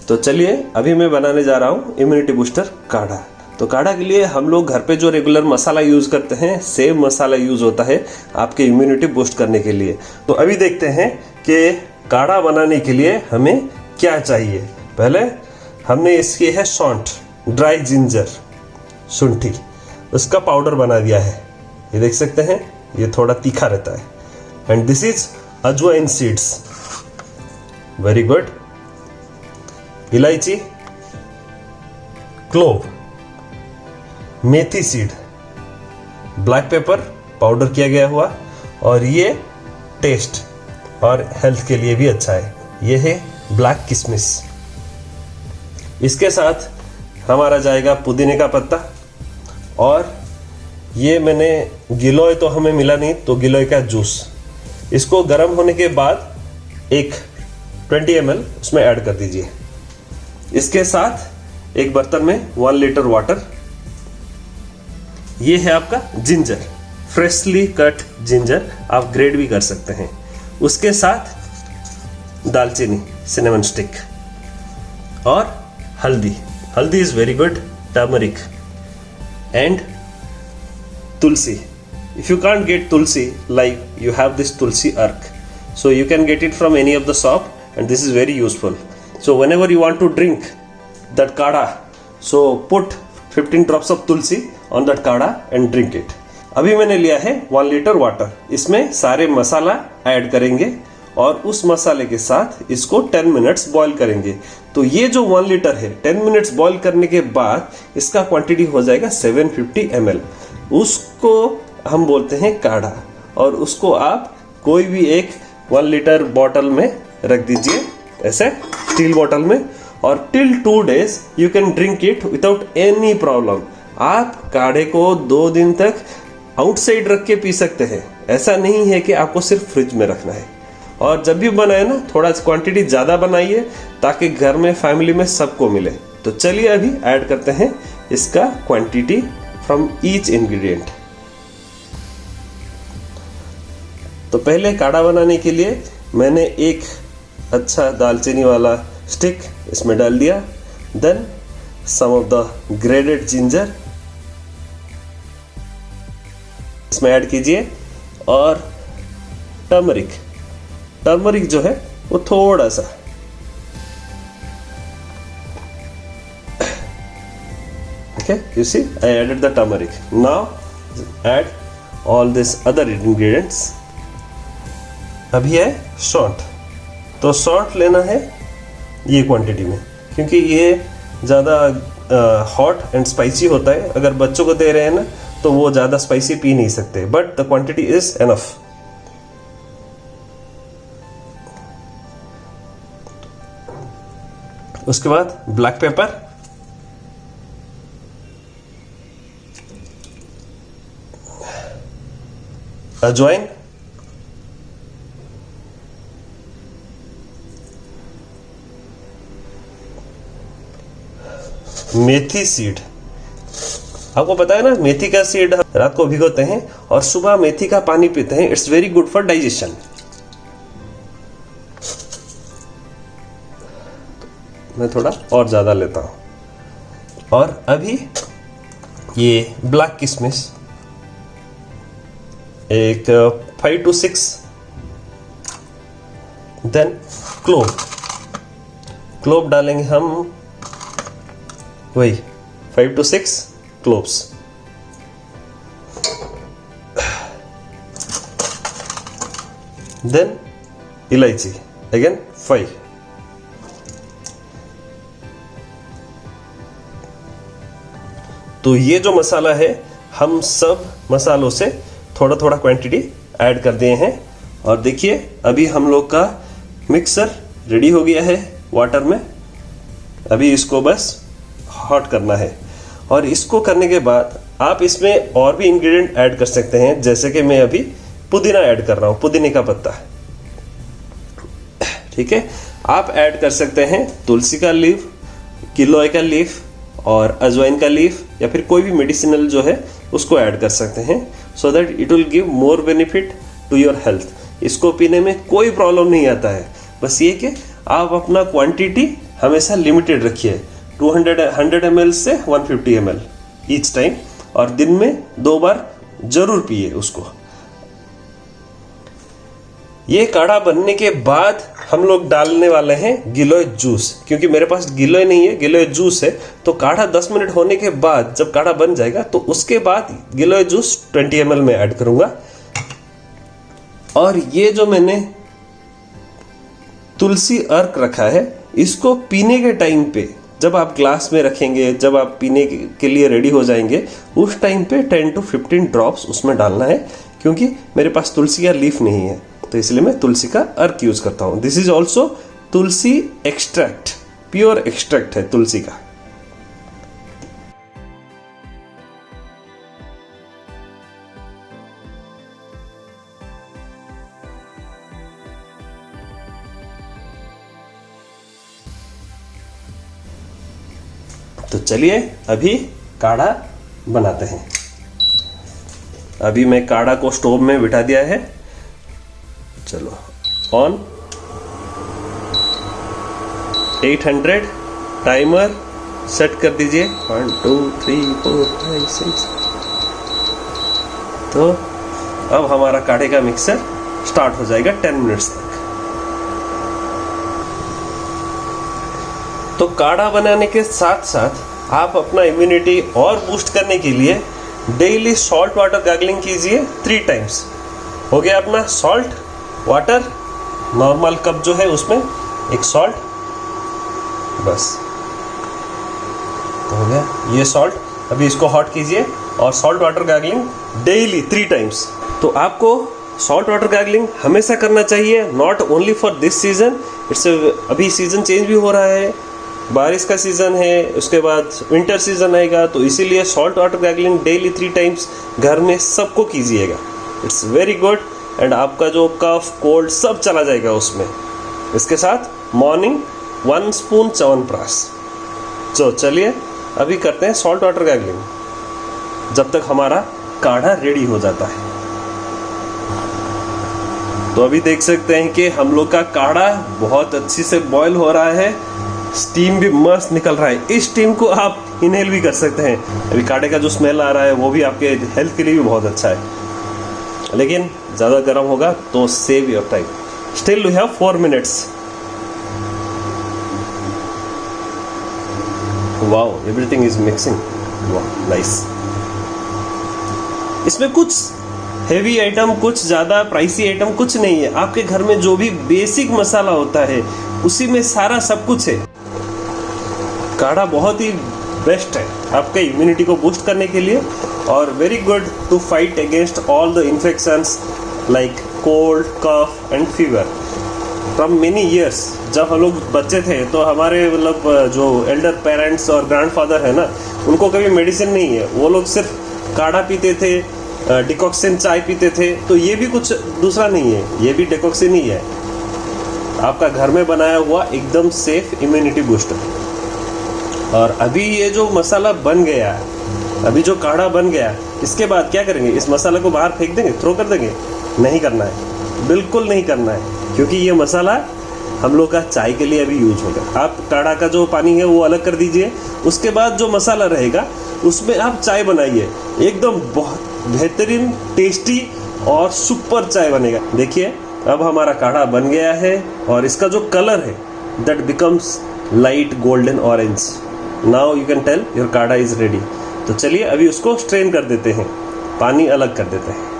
तो चलिए अभी मैं बनाने जा रहा हूँ इम्यूनिटी बूस्टर काढ़ा। तो काढ़ा के लिए हम लोग घर पे जो रेगुलर मसाला यूज़ करते हैं सेम मसाला यूज़ होता है आपके इम्यूनिटी बूस्ट करने के लिए। तो अभी देखते हैं कि काढ़ा बनाने के लिए हमें क्या चाहिए। पहले हमने इसकी है सौंठ, ड्राई जिंजर, शुंठी, उसका पाउडर बना दिया है। ये देख सकते हैं, ये थोड़ा तीखा रहता है। एंड दिस इज अजवाइन सीड्स, वेरी गुड। इलायची, क्लोव, मेथी सीड, ब्लैक पेपर पाउडर किया गया हुआ, और ये टेस्ट और हेल्थ के लिए भी अच्छा है, ये है ब्लैक किशमिश। इसके साथ हमारा जाएगा पुदीने का पत्ता, और ये मैंने गिलोय तो हमें मिला नहीं तो गिलोय का जूस। इसको गर्म होने के बाद एक 20 ml उसमें ऐड कर दीजिए। इसके साथ एक बर्तन में 1 लीटर वाटर। ये है आपका जिंजर, फ्रेशली कट जिंजर, आप ग्रेड भी कर सकते हैं। उसके साथ दालचीनी, सिनेमन स्टिक, और हल्दी। हल्दी is very good, turmeric, and tulsi. If you can't get tulsi, like you have this tulsi ark, so you can get it from any of the shop, and this is very useful. So whenever you want to drink that kadha, so put 15 drops of tulsi on that kadha and drink it. अभी मैंने लिया है 1 litre water, इसमें सारे मसाला add करेंगे और उस मसाले के साथ इसको 10 मिनट्स बॉईल करेंगे। तो ये जो 1 लीटर है 10 मिनट्स बॉईल करने के बाद इसका क्वांटिटी हो जाएगा 750 ml। उसको हम बोलते हैं काढ़ा, और उसको आप कोई भी एक 1 लीटर बॉटल में रख दीजिए, ऐसे स्टील बॉटल में, और till 2 days you can drink it without any problem. आप काढ़े को 2 दिन तक आउटसाइड रख के पी सकते हैं, ऐसा नहीं है कि आपको सिर्फ फ्रिज में रखना है। और जब भी बनाए ना, थोड़ा क्वांटिटी ज़्यादा बनाइए ताकि घर में फैमिली में सबको मिले। तो चलिए अभी ऐड करते हैं इसका क्वांटिटी फ्रॉम ईच इंग्रेडिएंट। तो पहले काढ़ा बनाने के लिए मैंने एक अच्छा दालचीनी वाला स्टिक इसमें डाल दिया। Then some of the grated ginger इसमें ऐड कीजिए, और टर्मरिक। टर्मरिक जो है वो थोड़ा सा, okay, you see I added the turmeric. Now add all these other ingredients. अभी है सौंठ। तो सौंठ लेना है ये क्वांटिटी में, क्योंकि ये ज़्यादा हॉट एंड स्पाइसी होता है। अगर बच्चों को दे रहे हैं ना तो वो ज़्यादा स्पाइसी पी नहीं सकते, but the quantity is enough. उसके बाद ब्लैक पेपर, अजवाइन, मेथी सीड। आपको पता है ना, मेथी का सीड रात को भिगोते हैं और सुबह मेथी का पानी पीते हैं। It's very good for digestion. मैं थोड़ा और ज़्यादा लेता हूँ। और अभी ये ब्लैक किशमिश एक 5 to 6। देन क्लोव, क्लोव डालेंगे हम वही 5 to 6 क्लोव्स। देन इलायची अगेन 5। तो ये जो मसाला है, हम सब मसालों से थोड़ा थोड़ा क्वांटिटी ऐड कर दिए हैं। और देखिए अभी हम लोग का मिक्सर रेडी हो गया है वाटर में। अभी इसको बस हॉट करना है, और इसको करने के बाद आप इसमें और भी इंग्रेडिएंट ऐड कर सकते हैं। जैसे कि मैं अभी पुदीना ऐड कर रहा हूँ, पुदीने का पत्ता, ठीक है। आप ऐड कर सकते हैं तुलसी का लीफ, गिलोय का लीफ, और अजवाइन का लीफ, या फिर कोई भी मेडिसिनल जो है उसको ऐड कर सकते हैं, so that it will give more benefit to your health. इसको पीने में कोई प्रॉब्लम नहीं आता है, बस ये कि आप अपना क्वांटिटी हमेशा लिमिटेड रखिए, 100 ml से 150 ml ईच टाइम, और दिन में 2 बार जरूर पिए उसको। ये काढ़ा बनने के बाद हम लोग डालने वाले हैं गिलोय जूस, क्योंकि मेरे पास गिलोय नहीं है, गिलोय जूस है। तो काढ़ा 10 मिनट होने के बाद जब काढ़ा बन जाएगा तो उसके बाद गिलोय जूस 20 ml में ऐड करूंगा। और ये जो मैंने तुलसी अर्क रखा है, इसको पीने के टाइम पे जब आप ग्लास में रखेंगे, जब आप पीने के लिए रेडी हो जाएंगे, उस टाइम पे 10 to 15 ड्रॉप्स उसमें डालना है, क्योंकि मेरे पास तुलसी का लीफ नहीं है, तो इसलिए मैं तुलसी का अर्क यूज करता हूं। This is also Tulsi extract, pure extract है तुलसी का। तो चलिए अभी काढ़ा बनाते हैं। अभी मैं काढ़ा को स्टोव में बिठा दिया है। चलो ऑन, 800 टाइमर सेट कर दीजिए। 1 2 3 4 5 6। तो अब हमारा काढ़े का मिक्सर स्टार्ट हो जाएगा 10 मिनट्स तक। तो काढ़ा बनाने के साथ साथ आप अपना इम्यूनिटी और बूस्ट करने के लिए डेली सॉल्ट वाटर गार्गलिंग कीजिए 3 टाइम्स। हो गया अपना सॉल्ट वाटर, नॉर्मल कप जो है उसमें एक सॉल्ट, बस तो हो गया ये सॉल्ट। अभी इसको हॉट कीजिए और salt water gargling daily 3 times. तो आपको सॉल्ट वाटर गार्गलिंग हमेशा करना चाहिए, not only for this season. It's अभी सीजन चेंज भी हो रहा है, बारिश का सीजन है, उसके बाद विंटर सीजन आएगा, तो इसीलिए salt water gargling daily 3 times घर में सबको कीजिएगा। इट्स वेरी गुड, एंड आपका जो कफ कोल्ड सब चला जाएगा उसमें। इसके साथ मॉर्निंग 1 स्पून च्यवनप्राश। तो चलिए अभी करते हैं सॉल्ट वाटर गार्गलिंग, जब तक हमारा काढ़ा रेडी हो जाता है। तो अभी देख सकते हैं कि हम लोग का काढ़ा बहुत अच्छी से बॉयल हो रहा है, स्टीम भी मस्त निकल रहा है। इस स्टीम को आप इनहेल भी कर सकते हैं। अभी काढ़े का जो स्मेल आ रहा है वो भी आपके हेल्थ के लिए भी बहुत अच्छा है, लेकिन ज़्यादा गर्म होगा तो save your time. Still we have 4 minutes. Wow, everything is mixing, वाह नाइस। इसमें कुछ हेवी आइटम, कुछ ज़्यादा प्राइसी आइटम कुछ नहीं है। आपके घर में जो भी बेसिक मसाला होता है उसी में सारा सब कुछ है। काढ़ा बहुत ही बेस्ट है आपके इम्यूनिटी को बूस्ट करने के लिए, और very good to fight against all the infections like cold, cough and fever from many years. जब हम लोग बच्चे थे तो हमारे मतलब जो एल्डर पेरेंट्स और ग्रैंडफादर है ना, उनको कभी मेडिसिन नहीं है, वो लोग सिर्फ काढ़ा पीते थे, डिकॉक्सिन चाय पीते थे। तो ये भी कुछ दूसरा नहीं है, ये भी डिकॉक्सिन ही है, आपका घर में बनाया हुआ एकदम सेफ इम्यूनिटी बूस्टर। और अभी ये जो मसाला बन गया है, अभी जो काढ़ा बन गया, इसके बाद क्या करेंगे? इस मसाला को बाहर फेंक देंगे, थ्रो कर देंगे? नहीं करना है, बिल्कुल नहीं करना है, क्योंकि ये मसाला हम लोग का चाय के लिए अभी यूज होगा। आप काढ़ा का जो पानी है वो अलग कर दीजिए, उसके बाद जो मसाला रहेगा उसमें आप चाय बनाइए, एकदम बहुत बेहतरीन, टेस्टी और सुपर चाय बनेगा। देखिए अब हमारा काढ़ा बन गया है और इसका जो कलर है that becomes light golden orange. Now you can tell your kadha is ready. तो चलिए अभी उसको स्ट्रेन कर देते हैं, पानी अलग कर देते हैं।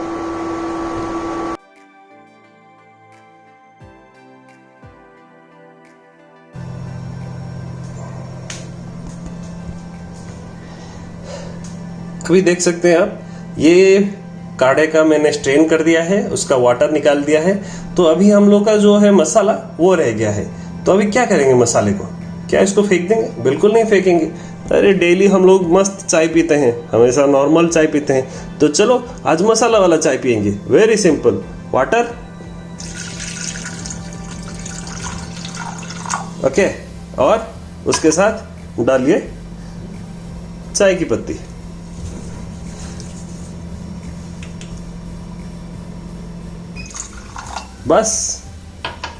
अभी देख सकते हैं आप, ये काढ़े का मैंने स्ट्रेन कर दिया है, उसका वाटर निकाल दिया है। तो अभी हम लोग का जो है मसाला वो रह गया है। तो अभी क्या करेंगे मसाले को? क्या इसको फेंक देंगे? बिल्कुल नहीं फेंकेंगे। अरे डेली हम लोग मस्त चाय पीते हैं, हमेशा नॉर्मल चाय पीते हैं, तो चलो आज मसाला वाला चाय पियेंगे। वेरी सिंपल, वाटर, ओके, और उसके साथ डालिए चाय की पत्ती। बस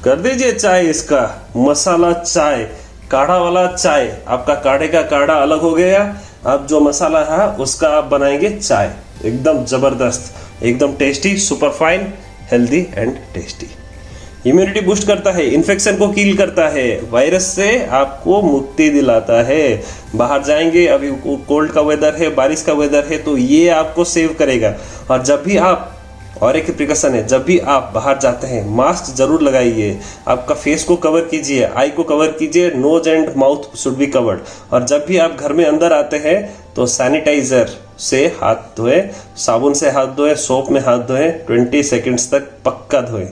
कर दीजिए चाय, इसका मसाला चाय काढ़ा वाला चाय, आपका काढ़े का काढ़ा अलग हो गया। अब जो मसाला है उसका आप बनाएंगे चाय, एकदम जबरदस्त, एकदम tasty, super fine, healthy and tasty. Immunity boost करता है, इन्फेक्शन को किल करता है, वायरस से आपको मुक्ति दिलाता है। बाहर जाएंगे, अभी कोल्ड का वेदर है, बारिश का वेदर है, तो ये आपको सेव करेगा। और जब भी आप, और एक प्रिकॉशन है, जब भी आप बाहर जाते हैं मास्क जरूर लगाइए। आपका फेस को कवर कीजिए, आई को कवर कीजिए, nose and mouth should be covered. और जब भी आप घर में अंदर आते हैं तो सैनिटाइजर से हाथ धोए, साबुन से हाथ धोए, सोप में हाथ धोए, 20 सेकंड्स तक पक्का धोए।